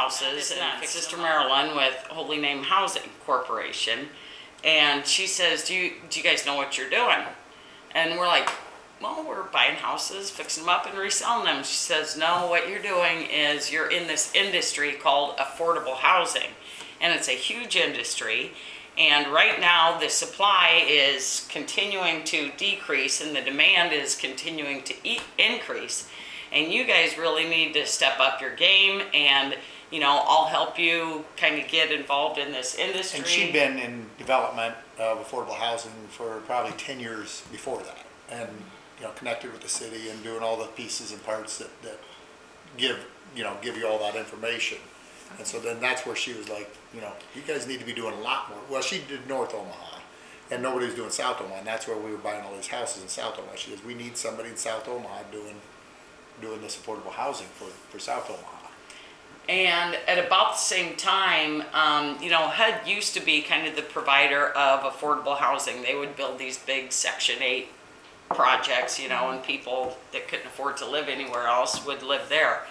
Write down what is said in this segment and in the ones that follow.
houses, and Sister Marilyn with Holy Name Housing Corporation, and she says, do you guys know what you're doing? And we're like, well, we're buying houses, fixing them up, and reselling them. She says, no, what you're doing is you're in this industry called affordable housing, and it's a huge industry. And right now the supply is continuing to decrease and the demand is continuing to increase. And you guys really need to step up your game, and I'll help you kind of get involved in this industry. And she'd been in development of affordable housing for probably 10 years before that, and connected with the city and doing all the pieces and parts that give you all that information. And so then that's where she was like, you guys need to be doing a lot more. Well, she did North Omaha, and nobody was doing South Omaha, and that's where we were buying all these houses in South Omaha. She goes, we need somebody in South Omaha doing this affordable housing for South Omaha. And at about the same time, HUD used to be kind of the provider of affordable housing. They would build these big Section 8 projects, and people that couldn't afford to live anywhere else would live there.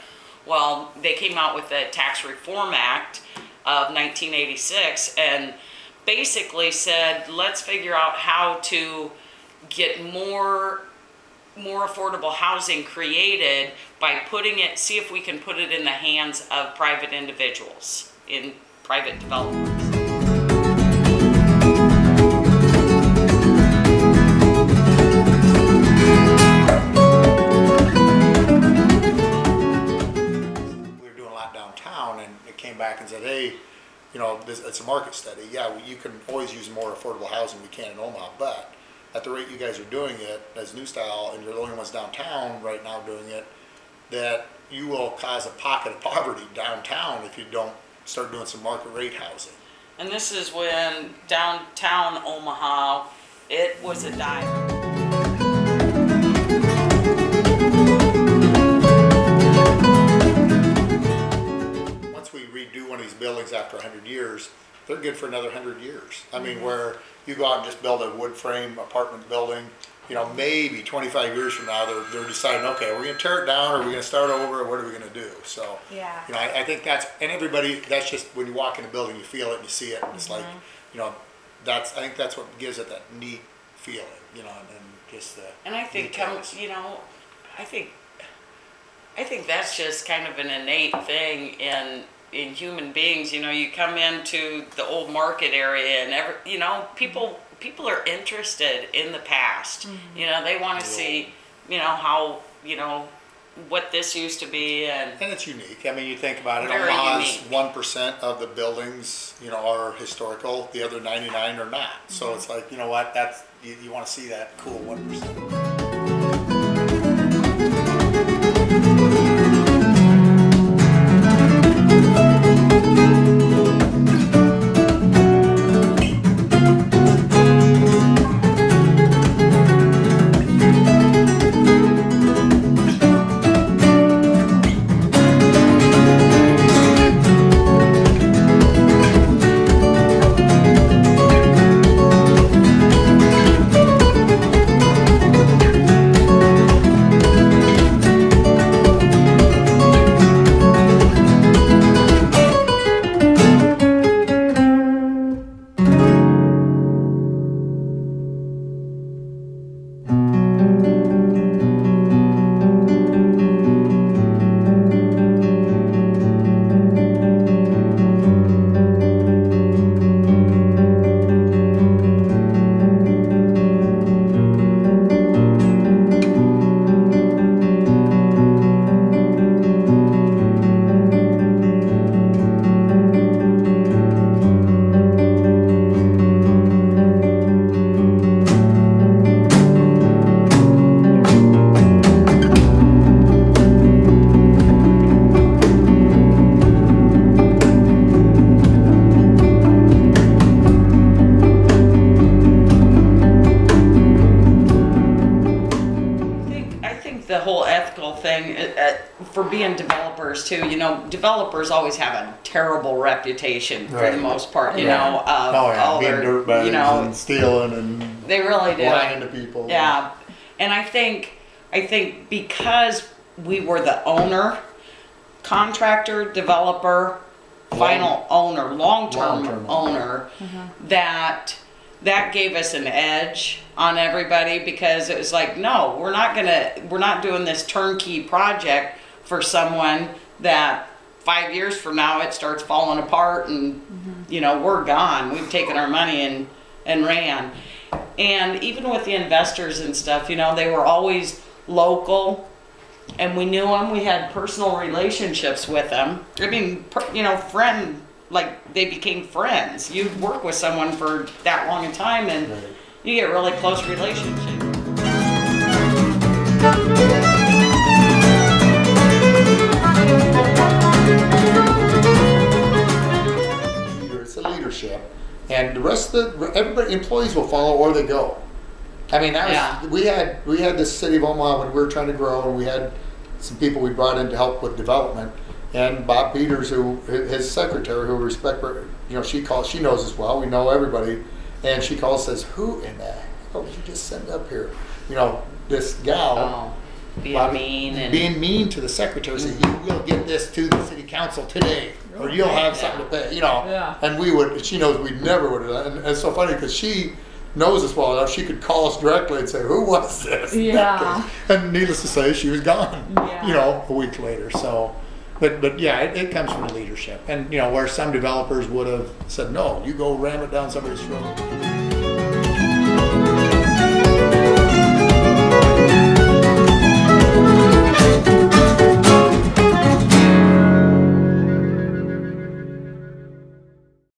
Well, they came out with the Tax Reform Act of 1986 and basically said, let's figure out how to get more affordable housing created by see if we can put it in the hands of private individuals, in private developers. Back and said, hey, it's a market study. Yeah, you can always use more affordable housing we can in Omaha, but at the rate you guys are doing it as NuStyle, and you're the only ones downtown right now doing it, that you will cause a pocket of poverty downtown if you don't start doing some market rate housing. And this is when downtown Omaha, it was a dime. Redo one of these buildings after 100 years, they're good for another 100 years. I mean, where you go out and just build a wood frame apartment building, maybe 25 years from now, they're deciding, okay, we're going to tear it down, or we're going to start over, or what are we going to do? So, yeah. I think that's, and everybody, that's just when you walk in a building, you feel it, and you see it, and it's like, I think that's what gives it that neat feeling, and just the. And I think I think that's just kind of an innate thing in human beings. You come into the old market area and people are interested in the past. They want to see, how, what this used to be, and it's unique. I mean, you think about it, Omaha's 1% of the buildings, are historical, the other 99 are not. So it's like, what, that's, you want to see that cool 1%. for being developers too, you know, developers always have a terrible reputation for the most part, you know, of all being their, dirtbags, you know, and stealing and they really do. lying to people. Yeah, and I think because we were the owner, contractor, developer, final owner, long-term Long-term owner, that gave us an edge on everybody, because it was like, no, we're not doing this turnkey project for someone that 5 years from now it starts falling apart and you know, we're gone. We've taken our money and ran. And even with the investors and stuff, you know, they were always local, and we knew them. We had personal relationships with them. I mean, you know, like they became friends. You work with someone for that long a time, and you get really close relationships. It's a leadership, and the rest of everybody, employees will follow or they go. I mean, that was, we had this city of Omaha when we were trying to grow, and we had some people we brought in to help with development. And Bob Peters, who his secretary, who respect her, you know, she knows us well. We know everybody, and she calls, says, "Who in the hell did you just send up here?" You know, this gal. Being Bobby, mean being mean to the secretary, saying, "You will get this to the city council today, or you'll have something to pay." You know, and she knows we never would have done. And it's so funny because she knows us well enough. She could call us directly and say, "Who was this?" Yeah. And needless to say, she was gone. Yeah. You know, a week later. So, but yeah, it comes from leadership, and you know, where some developers would have said, "No, you go ram it down somebody's throat."